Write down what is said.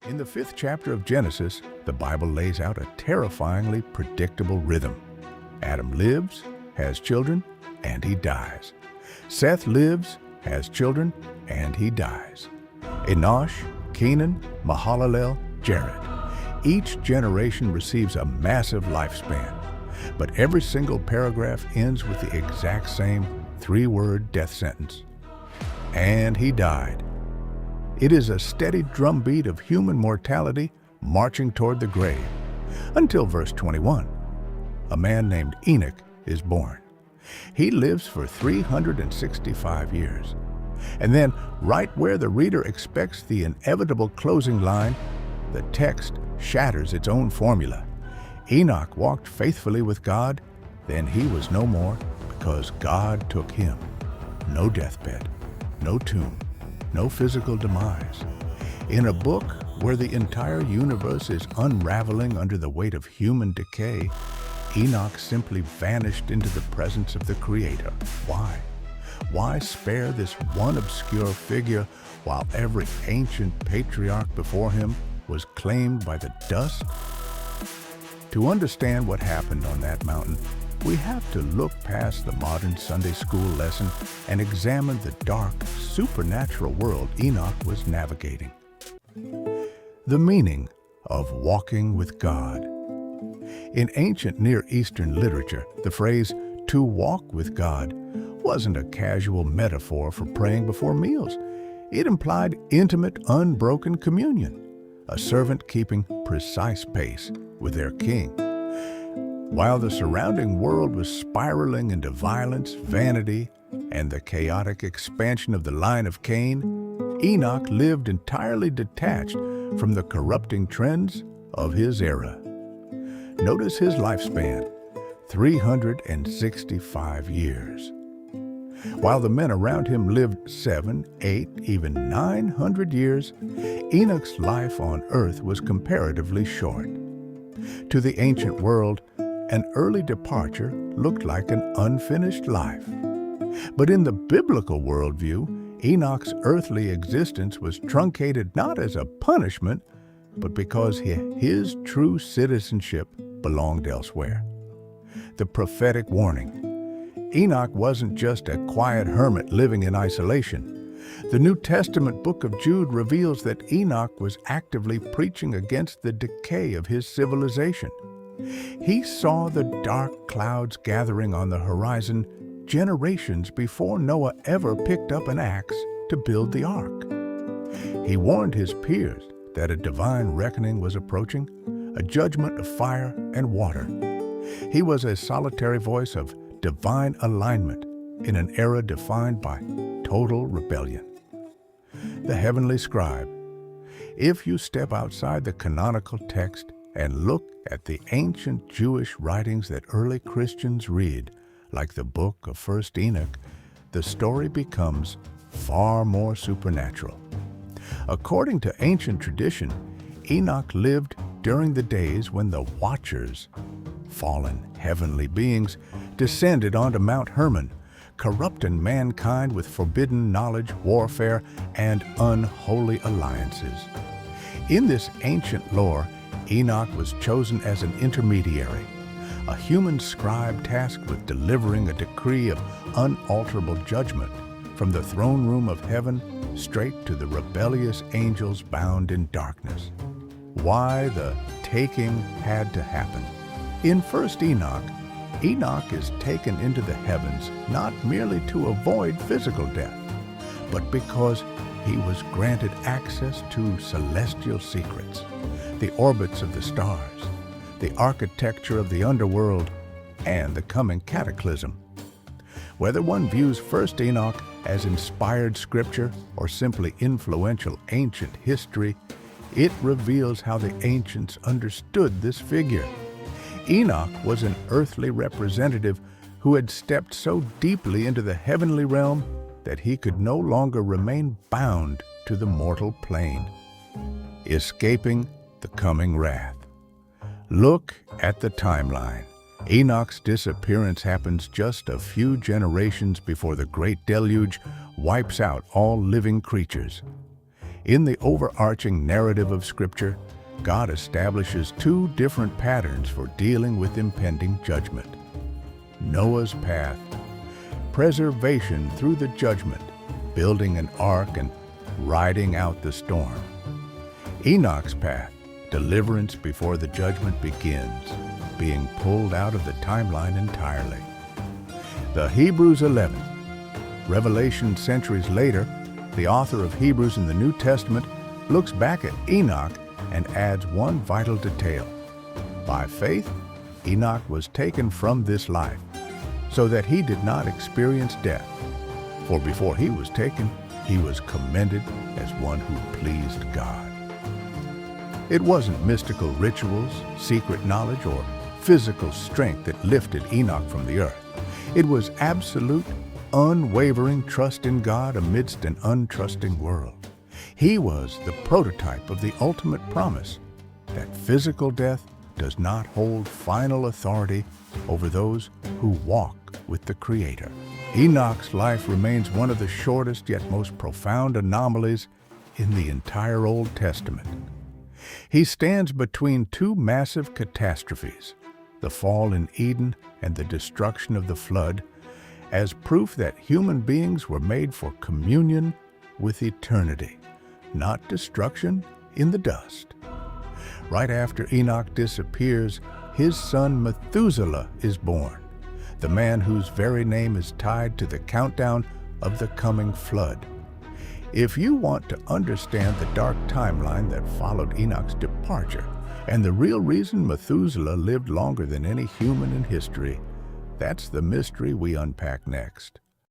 In the 5th chapter of Genesis, the Bible lays out a terrifyingly predictable rhythm. Adam lives, has children, and he dies. Seth lives, has children, and he dies. Enosh, Kenan, Mahalalel, Jared. Each generation receives a massive lifespan, but every single paragraph ends with the exact same 3-word death sentence. And he died. It is a steady drumbeat of human mortality marching toward the grave, until verse 21. A man named Enoch is born. He lives for 365 years. And then, right where the reader expects the inevitable closing line, the text shatters its own formula. Enoch walked faithfully with God, then he was no more because God took him. No deathbed, no tomb, no physical demise. In a book where the entire universe is unraveling under the weight of human decay, Enoch simply vanished into the presence of the Creator. Why? Why spare this one obscure figure while every ancient patriarch before him was claimed by the dust? To understand what happened on that mountain, we have to look past the modern Sunday school lesson and examine the dark, supernatural world Enoch was navigating. The meaning of walking with God. In ancient Near Eastern literature, the phrase, to walk with God, wasn't a casual metaphor for praying before meals. It implied intimate, unbroken communion, a servant keeping precise pace with their king. While the surrounding world was spiraling into violence, vanity, and the chaotic expansion of the line of Cain, Enoch lived entirely detached from the corrupting trends of his era. Notice his lifespan, 365 years. While the men around him lived 7, 8, even 900 years, Enoch's life on earth was comparatively short. To the ancient world, an early departure looked like an unfinished life. But in the biblical worldview, Enoch's earthly existence was truncated not as a punishment, but because his true citizenship belonged elsewhere. The prophetic warning. Enoch wasn't just a quiet hermit living in isolation. The New Testament book of Jude reveals that Enoch was actively preaching against the decay of his civilization. He saw the dark clouds gathering on the horizon generations before Noah ever picked up an axe to build the ark. He warned his peers that a divine reckoning was approaching, a judgment of fire and water. He was a solitary voice of divine alignment in an era defined by total rebellion. The heavenly scribe. If you step outside the canonical text and look at the ancient Jewish writings that early Christians read, like the book of 1 Enoch, the story becomes far more supernatural. According to ancient tradition, Enoch lived during the days when the Watchers, fallen heavenly beings, descended onto Mount Hermon, corrupting mankind with forbidden knowledge, warfare, and unholy alliances. In this ancient lore, Enoch was chosen as an intermediary, a human scribe tasked with delivering a decree of unalterable judgment from the throne room of heaven straight to the rebellious angels bound in darkness. Why the taking had to happen. In 1 Enoch, Enoch is taken into the heavens not merely to avoid physical death, but because he was granted access to celestial secrets, the orbits of the stars, the architecture of the underworld, and the coming cataclysm. Whether one views 1 Enoch as inspired scripture or simply influential ancient history, it reveals how the ancients understood this figure. Enoch was an earthly representative who had stepped so deeply into the heavenly realm that he could no longer remain bound to the mortal plane, escaping the coming wrath. Look at the timeline. Enoch's disappearance happens just a few generations before the great deluge wipes out all living creatures. In the overarching narrative of Scripture, God establishes two different patterns for dealing with impending judgment. Noah's path, preservation through the judgment, building an ark and riding out the storm. Enoch's path, deliverance before the judgment begins, being pulled out of the timeline entirely. The Hebrews 11. Revelation centuries later, the author of Hebrews in the New Testament looks back at Enoch and adds one vital detail. By faith, Enoch was taken from this life, so that he did not experience death. For before he was taken, he was commended as one who pleased God. It wasn't mystical rituals, secret knowledge, or physical strength that lifted Enoch from the earth. It was absolute, unwavering trust in God amidst an untrusting world. He was the prototype of the ultimate promise that physical death does not hold final authority over those who walk with the Creator. Enoch's life remains one of the shortest yet most profound anomalies in the entire Old Testament. He stands between two massive catastrophes, the fall in Eden and the destruction of the flood, as proof that human beings were made for communion with eternity, not destruction in the dust. Right after Enoch disappears, his son Methuselah is born, the man whose very name is tied to the countdown of the coming flood. If you want to understand the dark timeline that followed Enoch's departure and the real reason Methuselah lived longer than any human in history, that's the mystery we unpack next.